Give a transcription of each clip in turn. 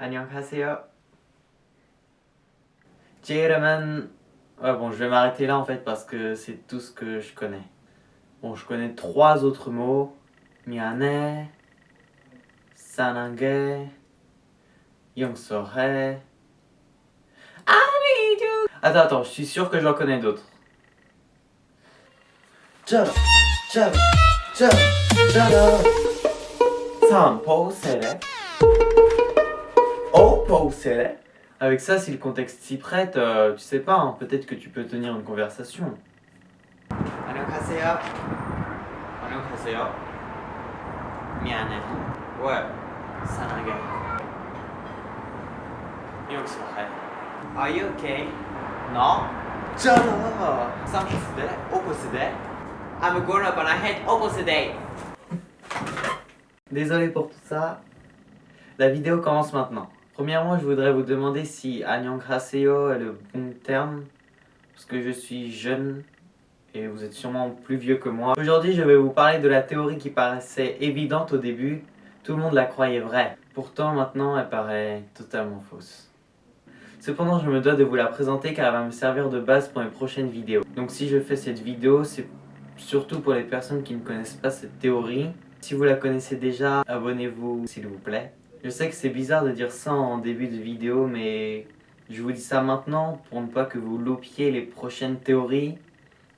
안녕하세요. 제 이름은... Ouais, bon, je vais m'arrêter là en fait parce que c'est tout ce que je connais. Bon, je connais trois autres mots. 미안해, 사랑해, 용서해. I need you. Attends, je suis sûr que j'en connais d'autres. 짜라, 짜라, 짜라, 짜라. 삼포세레. 오포세레. Avec ça, si le contexte s'y prête, tu sais pas, hein, peut-être que tu peux tenir une conversation. 안녕하세요. 안녕하세요. 미안해. Ouais. 사랑해. 용서해. Are you okay? No. 짜라. 삼포세레. 오포세레. I'm a grown up and I hate opposite. Désolé pour tout ça. La vidéo commence maintenant. Premièrement, je voudrais vous demander si 안녕하세요 est le bon terme, parce que je suis jeune et vous êtes sûrement plus vieux que moi. Aujourd'hui, je vais vous parler de la théorie qui paraissait évidente au début. Tout le monde la croyait vraie. Pourtant, maintenant, elle paraît totalement fausse. Cependant, je me dois de vous la présenter car elle va me servir de base pour mes prochaines vidéos. Donc si je fais cette vidéo, c'est surtout pour les personnes qui ne connaissent pas cette théorie. Si vous la connaissez déjà, abonnez-vous s'il vous plaît. Je sais que c'est bizarre de dire ça en début de vidéo, mais je vous dis ça maintenant pour ne pas que vous loupiez les prochaines théories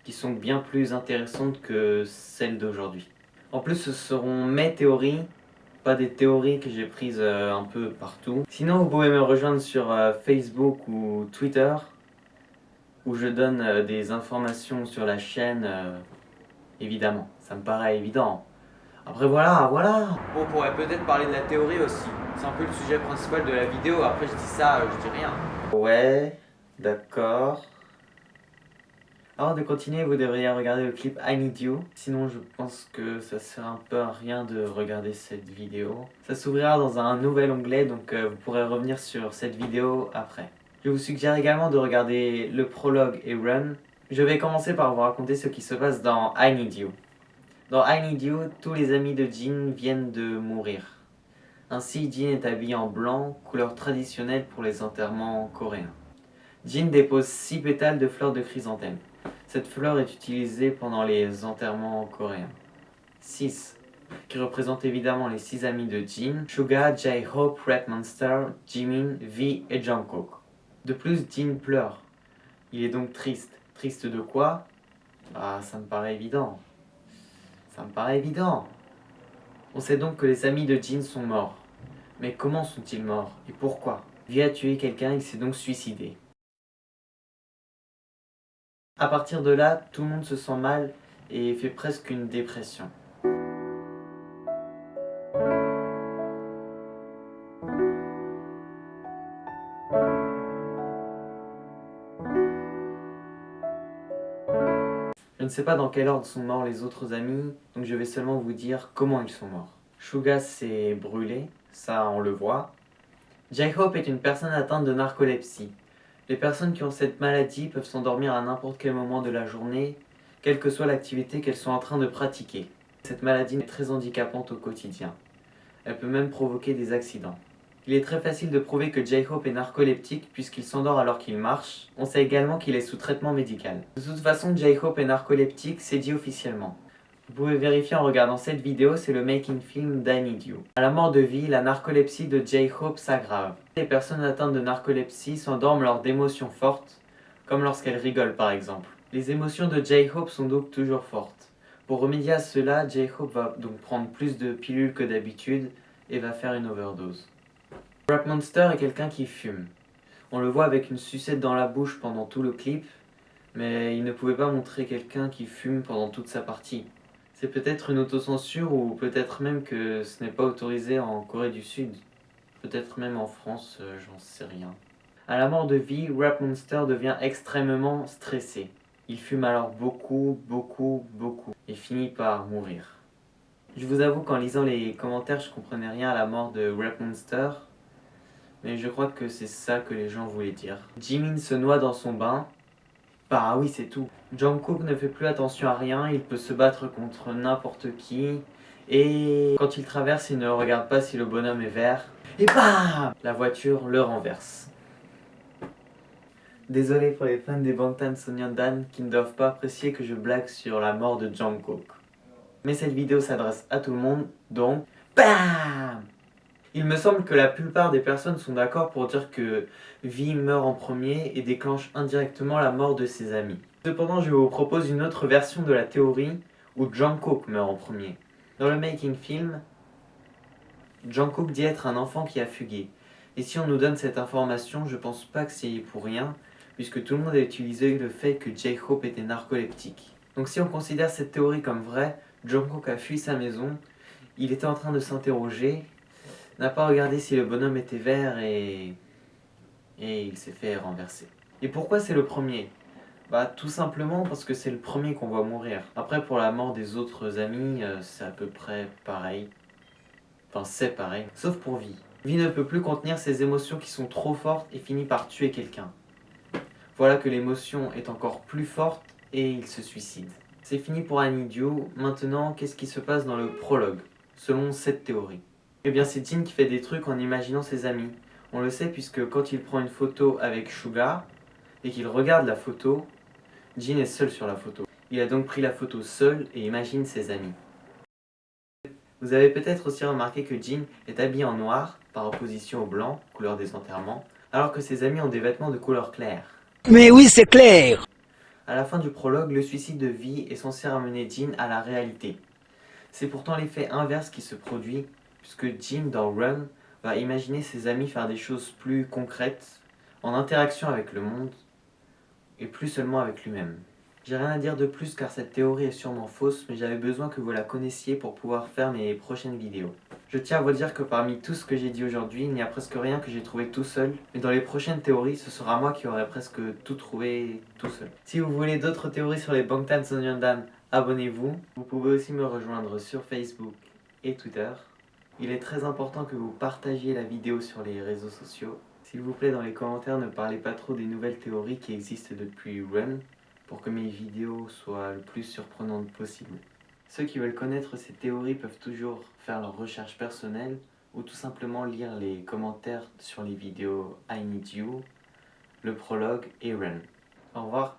qui sont bien plus intéressantes que celles d'aujourd'hui. En plus, ce seront mes théories, pas des théories que j'ai prises un peu partout. Sinon, vous pouvez me rejoindre sur Facebook ou Twitter, où je donne des informations sur la chaîne, évidemment. Ça me paraît évident. Après voilà. Bon, on pourrait peut-être parler de la théorie aussi. C'est un peu le sujet principal de la vidéo. Après, je dis ça, je dis rien. Ouais, d'accord. Avant de continuer, vous devriez regarder le clip I Need You. Sinon, je pense que ça sert un peu à rien de regarder cette vidéo. Ça s'ouvrira dans un nouvel onglet, donc vous pourrez revenir sur cette vidéo après. Je vous suggère également de regarder le prologue et Run. Je vais commencer par vous raconter ce qui se passe dans I Need You. Dans I Need You, tous les amis de Jin viennent de mourir. Ainsi, Jin est habillé en blanc, couleur traditionnelle pour les enterrements coréens. Jin dépose 6 pétales de fleurs de chrysanthème. Cette fleur est utilisée pendant les enterrements coréens. 6, qui représente évidemment les 6 amis de Jin, Suga, J-Hope, Red Monster, Jimin, V et Jungkook. De plus, Jin pleure. Il est donc triste. Triste de quoi? Ah, ça me paraît évident. On sait donc que les amis de Jin sont morts. Mais comment sont-ils morts et pourquoi? V a tué quelqu'un, il s'est donc suicidé. À partir de là, tout le monde se sent mal et fait presque une dépression. Je ne sais pas dans quel ordre sont morts les autres amis, donc je vais seulement vous dire comment ils sont morts. Suga s'est brûlé, ça on le voit. J-Hope est une personne atteinte de narcolepsie. Les personnes qui ont cette maladie peuvent s'endormir à n'importe quel moment de la journée, quelle que soit l'activité qu'elles sont en train de pratiquer. Cette maladie est très handicapante au quotidien. Elle peut même provoquer des accidents. Il est très facile de prouver que J-Hope est narcoleptique puisqu'il s'endort alors qu'il marche. On sait également qu'il est sous traitement médical. De toute façon, J-Hope est narcoleptique, c'est dit officiellement. Vous pouvez vérifier en regardant cette vidéo, c'est le making film d'I Need You. À la mort de V, la narcolepsie de J-Hope s'aggrave. Les personnes atteintes de narcolepsie s'endorment lors d'émotions fortes, comme lorsqu'elles rigolent par exemple. Les émotions de J-Hope sont donc toujours fortes. Pour remédier à cela, J-Hope va donc prendre plus de pilules que d'habitude et va faire une overdose. Rap Monster est quelqu'un qui fume. On le voit avec une sucette dans la bouche pendant tout le clip, mais il ne pouvait pas montrer quelqu'un qui fume pendant toute sa partie. C'est peut-être une autocensure ou peut-être même que ce n'est pas autorisé en Corée du Sud. Peut-être même en France, j'en sais rien. À la mort de V, Rap Monster devient extrêmement stressé. Il fume alors beaucoup et finit par mourir. Je vous avoue qu'en lisant les commentaires, je comprenais rien à la mort de Rap Monster, mais je crois que c'est ça que les gens voulaient dire. Jimin se noie dans son bain. Bah oui, c'est tout. Jungkook ne fait plus attention à rien, il peut se battre contre n'importe qui. Et quand il traverse, il ne regarde pas si le bonhomme est vert. et bam, la voiture le renverse. Désolé pour les fans des Bangtan Sonyeondan qui ne doivent pas apprécier que je blague sur la mort de Jungkook. Mais cette vidéo s'adresse à tout le monde, donc BAM! Il me semble que la plupart des personnes sont d'accord pour dire que V meurt en premier et déclenche indirectement la mort de ses amis. Cependant, je vous propose une autre version de la théorie où Jungkook meurt en premier. Dans le making film, Jungkook dit être un enfant qui a fugué. Et si on nous donne cette information, je pense pas que c'est pour rien, puisque tout le monde a utilisé le fait que J-Hope était narcoleptique. Donc si on considère cette théorie comme vraie, Jungkook a fui sa maison, il était en train de s'interroger, n'a pas regardé si le bonhomme était vert et il s'est fait renverser. Et pourquoi c'est le premier? Bah tout simplement parce que c'est le premier qu'on voit mourir. Après pour la mort des autres amis, c'est à peu près pareil. Enfin c'est pareil, sauf pour Vi. Vi ne peut plus contenir ses émotions qui sont trop fortes et finit par tuer quelqu'un. Voilà que l'émotion est encore plus forte et il se suicide. C'est fini pour Anidju. Maintenant, qu'est-ce qui se passe dans le prologue, selon cette théorie? Eh bien c'est Jin qui fait des trucs en imaginant ses amis. On le sait puisque quand il prend une photo avec Suga et qu'il regarde la photo, Jin est seul sur la photo. Il a donc pris la photo seul et imagine ses amis. Vous avez peut-être aussi remarqué que Jin est habillé en noir, par opposition au blanc, couleur des enterrements, alors que ses amis ont des vêtements de couleur claire. Mais oui, c'est clair. À la fin du prologue, le suicide de Vi est censé ramener Jin à la réalité. C'est pourtant l'effet inverse qui se produit, puisque Jin dans Run va imaginer ses amis faire des choses plus concrètes, en interaction avec le monde, et plus seulement avec lui-même. J'ai rien à dire de plus car cette théorie est sûrement fausse, mais j'avais besoin que vous la connaissiez pour pouvoir faire mes prochaines vidéos. Je tiens à vous dire que parmi tout ce que j'ai dit aujourd'hui, il n'y a presque rien que j'ai trouvé tout seul, mais dans les prochaines théories, ce sera moi qui aurai presque tout trouvé tout seul. Si vous voulez d'autres théories sur les Bangtan Sonyeondan, abonnez-vous. Vous pouvez aussi me rejoindre sur Facebook et Twitter. Il est très important que vous partagiez la vidéo sur les réseaux sociaux. S'il vous plaît, dans les commentaires, ne parlez pas trop des nouvelles théories qui existent depuis Run, pour que mes vidéos soient le plus surprenantes possible. Ceux qui veulent connaître ces théories peuvent toujours faire leurs recherches personnelles ou tout simplement lire les commentaires sur les vidéos I Need You, le prologue et Run. Au revoir.